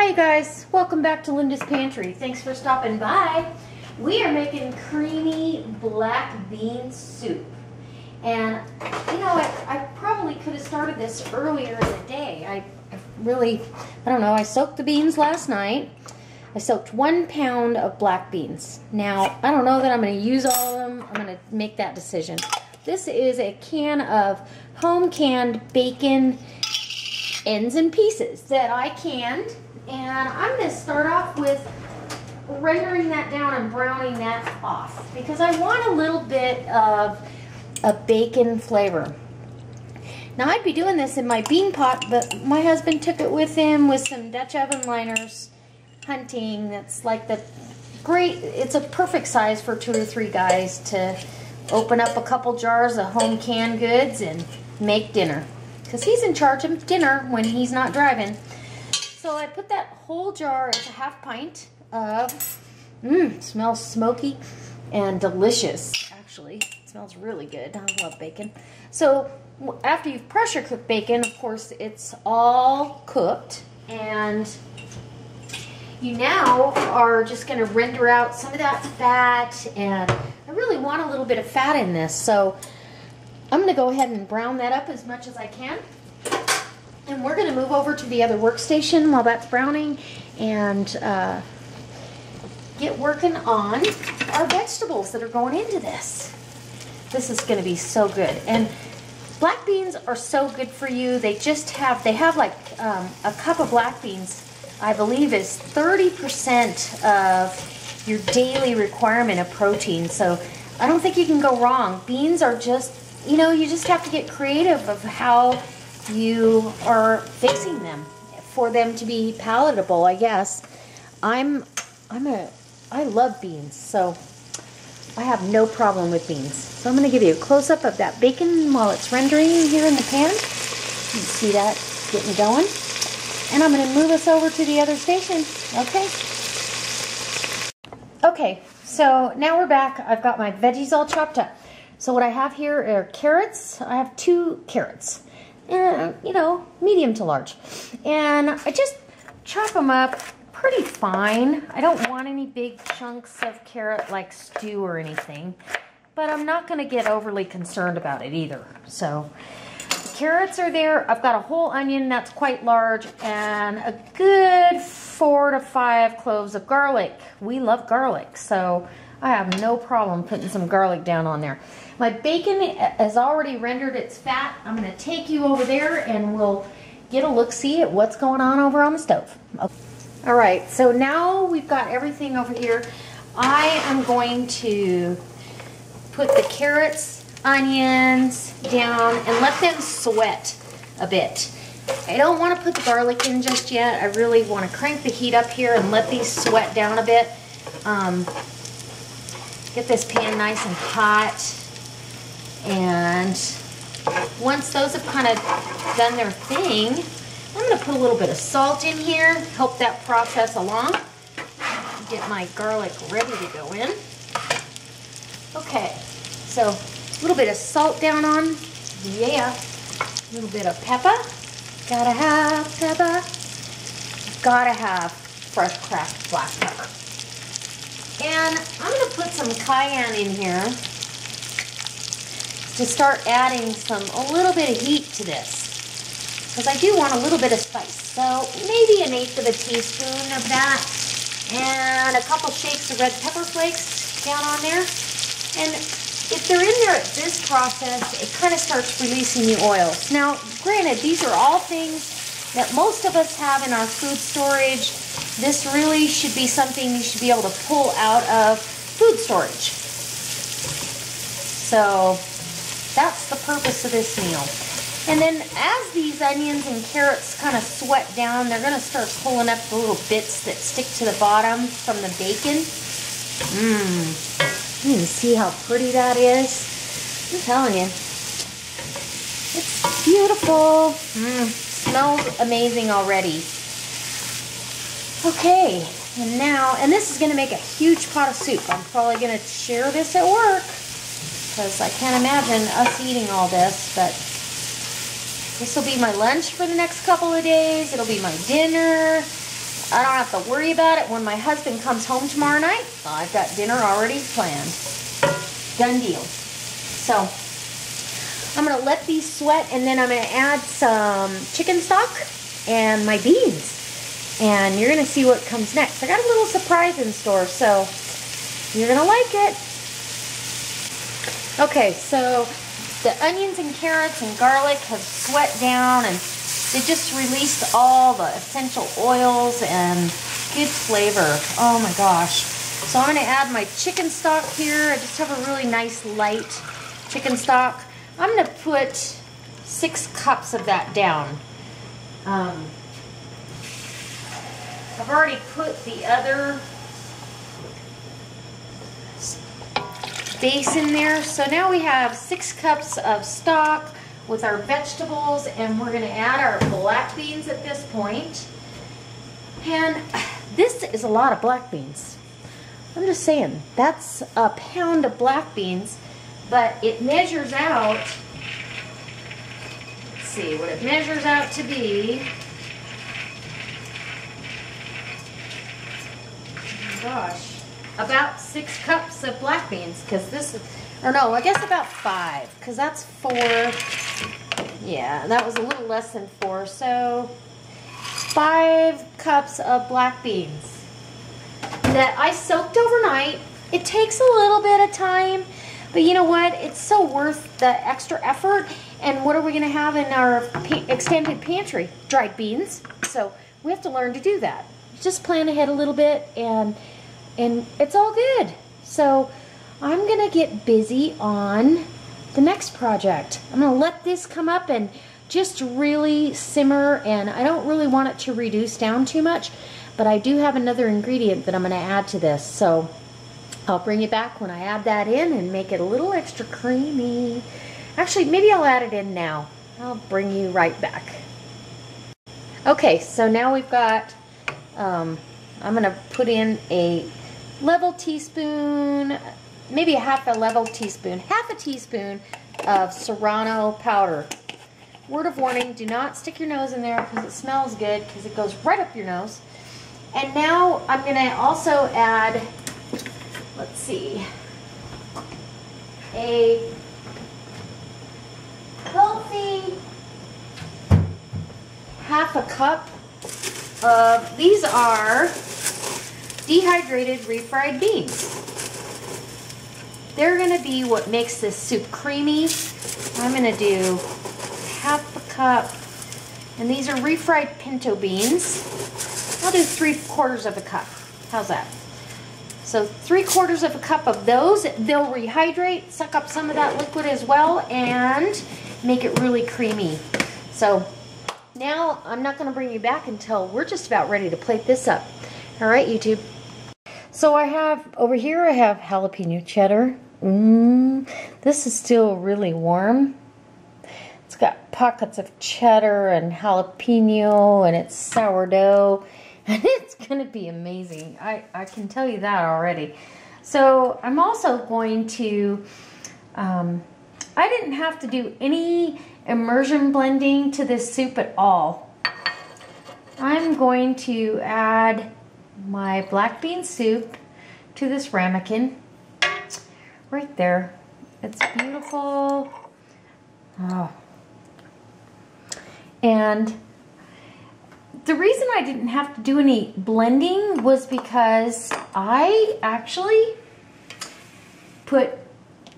Hi you guys, welcome back to Linda's Pantry. Thanks for stopping by. We are making creamy black bean soup. And you know, I probably could have started this earlier in the day. I don't know, I soaked the beans last night. I soaked 1 pound of black beans. Now, I don't know that I'm going to use all of them. I'm going to make that decision. This is a can of home canned bacon ends and pieces that I canned. And I'm going to start off with rendering that down and browning that off because I want a little bit of a bacon flavor. Now, I'd be doing this in my bean pot, but my husband took it with him with some Dutch oven liners hunting. That's like it's a perfect size for 2 or 3 guys to open up a couple jars of home canned goods and make dinner. Because he's in charge of dinner when he's not driving. So I put that whole jar, it's a ½ pint of, smells smoky and delicious, actually. It smells really good. I love bacon. So after you've pressure cooked bacon, of course, it's all cooked. And you now are just going to render out some of that fat. And I really want a little bit of fat in this. So I'm going to go ahead and brown that up as much as I can. And we're going to move over to the other workstation while that's browning and get working on our vegetables that are going into this. This is going to be so good. And black beans are so good for you. They have like a cup of black beans, I believe, is 30% of your daily requirement of protein. So I don't think you can go wrong. Beans are just, you know, you just have to get creative of how you are fixing them for them to be palatable, I guess. I love beans, so I have no problem with beans. So I'm going to give you a close-up of that bacon while it's rendering here in the pan. You can see that getting going. And I'm going to move us over to the other station, okay? Okay, so now we're back. I've got my veggies all chopped up. So what I have here are carrots. I have 2 carrots. You know, medium to large. And I just chop them up pretty fine. I don't want any big chunks of carrot like stew or anything, but I'm not going to get overly concerned about it either. So the carrots are there. I've got a whole onion that's quite large and a good 4 to 5 cloves of garlic. We love garlic, so I have no problem putting some garlic down on there. My bacon has already rendered its fat. I'm going to take you over there and we'll get a look-see at what's going on over on the stove. Okay. All right, so now we've got everything over here. I am going to put the carrots, onions down and let them sweat a bit. I don't want to put the garlic in just yet. I really want to crank the heat up here and let these sweat down a bit. Get this pan nice and hot. And once those have kind of done their thing, I'm going to put a little bit of salt in here, help that process along. Get my garlic ready to go in. Okay, so a little bit of salt down on, yeah. A little bit of pepper. Gotta have pepper. Gotta have fresh cracked black pepper. And I'm going to put some cayenne in here to start adding a little bit of heat to this, because I do want a little bit of spice. So maybe 1/8 of a teaspoon of that, and a couple shakes of red pepper flakes down on there. And if they're in there at this process, it kind of starts releasing the oils. Now, granted, these are all things that most of us have in our food storage. This really should be something you should be able to pull out of food storage. So that's the purpose of this meal. And then as these onions and carrots kind of sweat down, they're going to start pulling up the little bits that stick to the bottom from the bacon. You can see how pretty that is. I'm telling you. It's beautiful. Smells amazing already. Okay, and this is going to make a huge pot of soup. I'm probably going to share this at work, because I can't imagine us eating all this, but this will be my lunch for the next couple of days. It'll be my dinner. I don't have to worry about it when my husband comes home tomorrow night. I've got dinner already planned. Done deal. So I'm going to let these sweat, and then I'm going to add some chicken stock and my beans. And you're going to see what comes next. I got a little surprise in store, so you're going to like it. Okay, so the onions and carrots and garlic have sweat down, and they just released all the essential oils and good flavor. Oh my gosh. So I'm going to add my chicken stock here. I just have a really nice light chicken stock. I'm going to put 6 cups of that down. I've already put the other base in there. So now we have 6 cups of stock with our vegetables, and we're going to add our black beans at this point. And this is a lot of black beans. I'm just saying, that's a pound of black beans, but it measures out, let's see what it measures out to be. Oh gosh, about 6 cups of black beans, because this is, or no, I guess about 5, because that's 4. Yeah, that was a little less than 4, so 5 cups of black beans that I soaked overnight. It takes a little bit of time, but you know what? It's so worth the extra effort. And what are we going to have in our extended pantry? Dried beans. So we have to learn to do that. Just plan ahead a little bit, and it's all good. So I'm going to get busy on the next project. I'm going to let this come up and just really simmer, and I don't really want it to reduce down too much, but I do have another ingredient that I'm going to add to this. So I'll bring you back when I add that in and make it a little extra creamy. Actually, maybe I'll add it in now. I'll bring you right back. Okay, so now we've got, I'm going to put in a level teaspoon, maybe a half a teaspoon of serrano powder. Word of warning, do not stick your nose in there because it smells good, because it goes right up your nose. And now I'm going to also add, let's see, a healthy half a cup of, these are dehydrated refried beans. They're going to be what makes this soup creamy. I'm going to do half a cup, and these are refried pinto beans. I'll do 3/4 of a cup. How's that? So 3/4 of a cup of those. They'll rehydrate, suck up some of that liquid as well, and make it really creamy. So now I'm not going to bring you back until we're just about ready to plate this up. All right, YouTube. So I have, over here I have jalapeno cheddar. This is still really warm. It's got pockets of cheddar and jalapeno, and it's sourdough. And it's going to be amazing. I can tell you that already. So I'm also going to, I didn't have to do any immersion blending to this soup at all. I'm going to add my black bean soup to this ramekin. Right there. It's beautiful. Oh. And the reason I didn't have to do any blending was because I actually put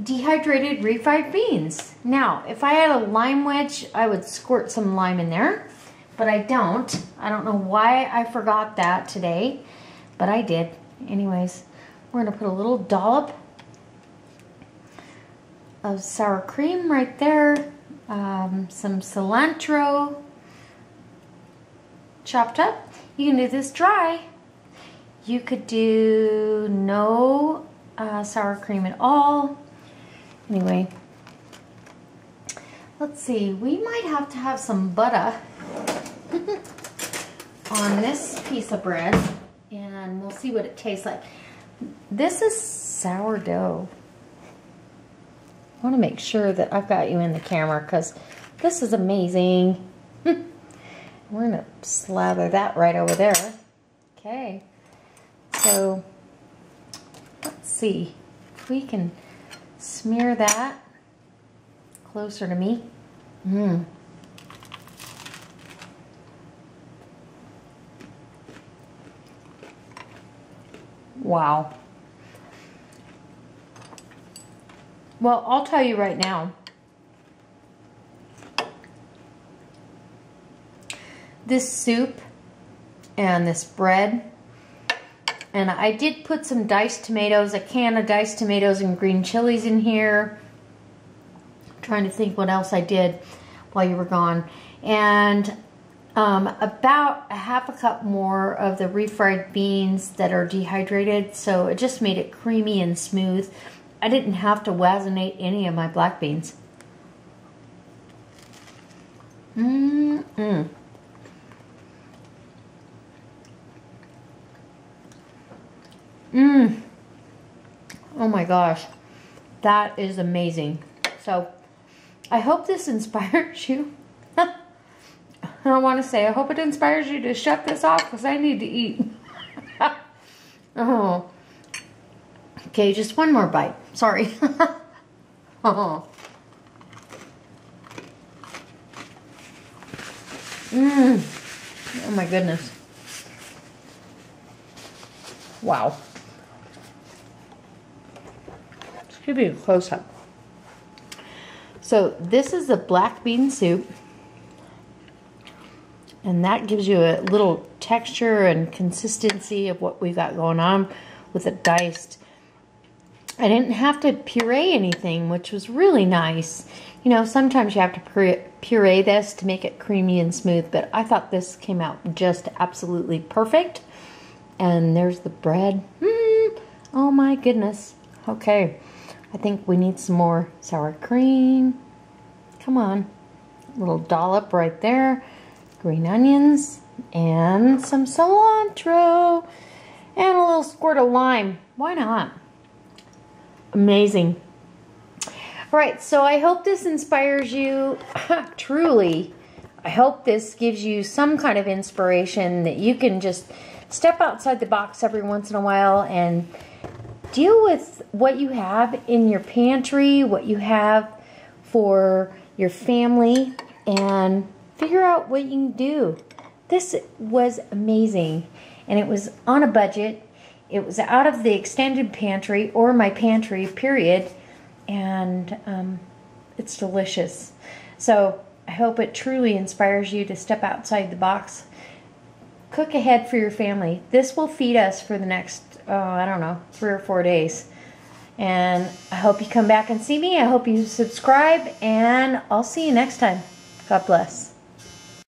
dehydrated refried beans. Now, if I had a lime wedge, I would squirt some lime in there, but I don't. I don't know why I forgot that today, but I did. Anyways, we're gonna put a little dollop of sour cream right there, some cilantro chopped up. You can do this dry. You could do no sour cream at all. Anyway, let's see. We might have to have some butter on this piece of bread, and we'll see what it tastes like. This is sourdough. I want to make sure that I've got you in the camera because this is amazing. We're going to slather that right over there. Okay, so let's see if we can smear that closer to me. Wow. Well, I'll tell you right now, this soup and this bread, and I did put some diced tomatoes, a can of diced tomatoes and green chilies in here. I'm trying to think what else I did while you were gone. And about a half a cup more of the refried beans that are dehydrated, so it just made it creamy and smooth. I didn't have to wazinate any of my black beans. Oh my gosh, that is amazing. So I hope this inspires you. I want to say, I hope it inspires you to shut this off because I need to eat. Oh. Okay, just one more bite. Sorry. Oh. Oh my goodness. Wow. Let's give you a close-up. So this is a black bean soup. And that gives you a little texture and consistency of what we've got going on with the diced. I didn't have to puree anything, which was really nice. You know, sometimes you have to puree this to make it creamy and smooth, but I thought this came out just absolutely perfect. And there's the bread. Oh my goodness. Okay, I think we need some more sour cream. Come on. A little dollop right there. Green onions and some cilantro and a little squirt of lime. Why not? Amazing. All right, so I hope this inspires you. Truly, I hope this gives you some kind of inspiration that you can just step outside the box every once in a while and deal with what you have in your pantry, what you have for your family, and figure out what you can do. This was amazing, and it was on a budget. It was out of the extended pantry or my pantry, period, and it's delicious. So I hope it truly inspires you to step outside the box. Cook ahead for your family. This will feed us for the next, I don't know, 3 or 4 days. And I hope you come back and see me. I hope you subscribe, and I'll see you next time. God bless.